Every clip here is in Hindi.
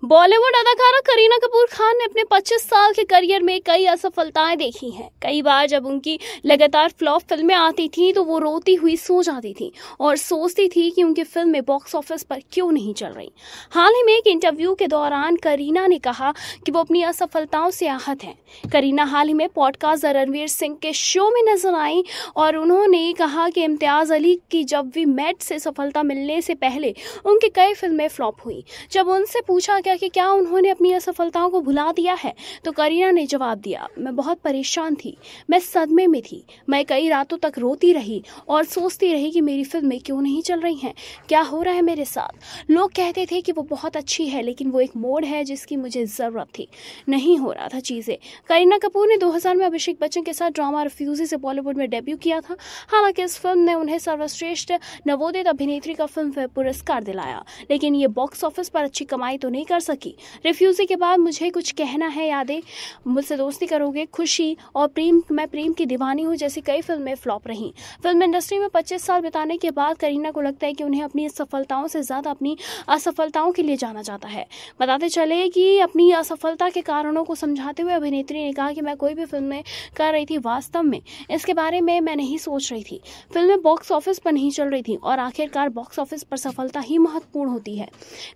बॉलीवुड अदाकारा करीना कपूर खान ने अपने 25 साल के करियर में कई असफलताएं देखी हैं। कई बार जब उनकी लगातार फ्लॉप फिल्में आती थीं तो वो रोती हुई सो जाती थीं और सोचती थी कि उनकी फिल्में बॉक्स ऑफिस पर क्यों नहीं चल रही। हाल ही में एक इंटरव्यू के दौरान करीना ने कहा कि वो अपनी असफलताओं से आहत हैं। करीना हाल ही में पॉडकास्ट रणवीर सिंह के शो में नजर आई और उन्होंने कहा कि इम्तियाज अली की जब वी मेट से सफलता मिलने से पहले उनकी कई फिल्में फ्लॉप हुई। जब उनसे पूछा गया कि क्या उन्होंने अपनी असफलताओं को भुला दिया है तो करीना ने जवाब दिया, मैं बहुत परेशान थी, मैं सदमे में थी, मैं कई रातों तक रोती रही और सोचती रही कि मेरी फिल्में क्यों नहीं चल रही हैं, क्या हो रहा है मेरे साथ। लोग कहते थे कि वो बहुत अच्छी है लेकिन वो एक मोड़ है जिसकी मुझे जरूरत थी, नहीं हो रहा था चीजें। करीना कपूर ने 2000 में अभिषेक बच्चन के साथ ड्रामा रिफ्यूजी से बॉलीवुड में डेब्यू किया था। हालांकि इस फिल्म ने उन्हें सर्वश्रेष्ठ नवोदित अभिनेत्री का फिल्मफेयर पुरस्कार दिलाया, लेकिन ये बॉक्स ऑफिस पर अच्छी कमाई तो नहीं कर सकी। रिफ्यूजी के बाद मुझे कुछ कहना है, यादें, मुझसे दोस्ती करोगे, खुशी और प्रेम, मैं प्रेम की दीवानी हूँ जैसी कई फिल्में फ्लॉप रहीं। फिल्म इंडस्ट्री में 25 साल बिताने के बाद करीना को लगता है कि उन्हें अपनी सफलताओं से ज्यादा अपनी असफलताओं के लिए जाना जाता है। बताते चले कि अपनी असफलता के कारणों को समझाते हुए अभिनेत्री ने कहा कि मैं कोई भी फिल्में कर रही थी, वास्तव में इसके बारे में मैं नहीं सोच रही थी। फिल्में बॉक्स ऑफिस पर नहीं चल रही थी और आखिरकार बॉक्स ऑफिस पर सफलता ही महत्वपूर्ण होती है।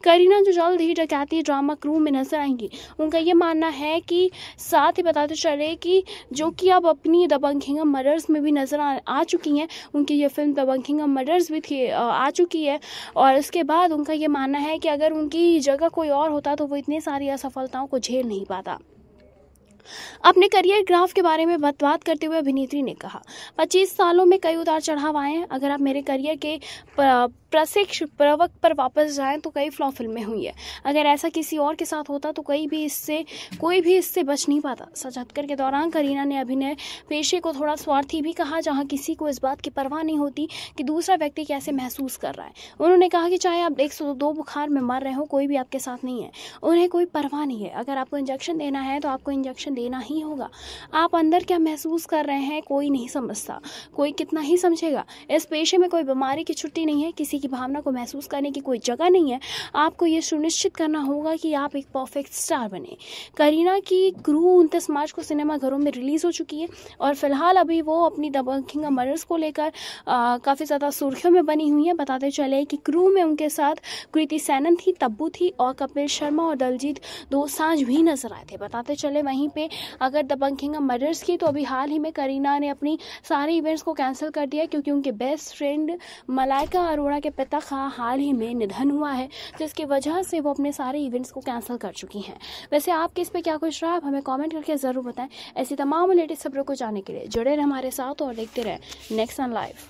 करीना जो जल्द ही डकैती ड्रामा क्रू में नजर आएंगी, उनका ये मानना है कि साथ ही बताते चले कि जो कि अब अपनी दबंग किंगडम मर्डर्स में भी नजर आ चुकी हैं। उनकी ये फिल्म दबंग किंगडम मर्डर्स भी थी आ चुकी है और इसके बाद उनका ये मानना है कि अगर उनकी जगह कोई और होता तो वो इतनी सारी असफलताओं को झेल नहीं पाता। अपने करियर ग्राफ के बारे में बात करते हुए अभिनेत्री ने कहा, 25 सालों में कई उतार चढ़ाव आए हैं। अगर आप मेरे करियर के प्रशिक्ष प्रवक्त पर वापस जाएं तो कई फ्लॉप फिल्में हुई है। अगर ऐसा किसी और के साथ होता तो कोई भी इससे बच नहीं पाता। साक्षात्कार के दौरान करीना ने अभिनय पेशे को थोड़ा स्वार्थी भी कहा, जहां किसी को इस बात की परवाह नहीं होती कि दूसरा व्यक्ति कैसे महसूस कर रहा है। उन्होंने कहा कि चाहे आप 102 बुखार में मर रहे हो, कोई भी आपके साथ नहीं है, उन्हें कोई परवाह नहीं है। अगर आपको इंजेक्शन देना है तो आपको इंजेक्शन देना ही होगा। आप अंदर क्या महसूस कर रहे हैं कोई नहीं समझता, कोई कितना ही समझेगा। इस पेशे में कोई बीमारी की छुट्टी नहीं है, किसी की भावना को महसूस करने की कोई जगह नहीं है। आपको ये सुनिश्चित करना होगा कि आप एक परफेक्ट स्टार बने। करीना की क्रू 29 मार्च को सिनेमाघरों में रिलीज हो चुकी है और फिलहाल अभी वो अपनी दबंग किंगडम मर्डर्स को लेकर काफी ज्यादा सुर्खियों में बनी हुई है। बताते चले कि क्रू में उनके साथ कृति सैनन थी, तब्बू थी और कपिल शर्मा और दलजीत दोसांझ भी नजर आए थे। बताते चले वहीं पे अगर दबंग किंगडम मर्डर्स की तो अभी हाल ही में करीना ने अपनी सारे इवेंट्स को कैंसिल कर दिया क्योंकि उनके बेस्ट फ्रेंड मलाइका अरोड़ा के पिता का हाल ही में निधन हुआ है, जिसकी वजह से वो अपने सारे इवेंट्स को कैंसिल कर चुकी हैं। वैसे आपके इस पे क्या कुछ रहा, आप हमें कमेंट करके जरूर बताएं। ऐसी तमाम लेटेस्ट खबरों को जानने के लिए जुड़े रहें हमारे साथ और देखते रहें नेक्स्ट ऑन लाइव।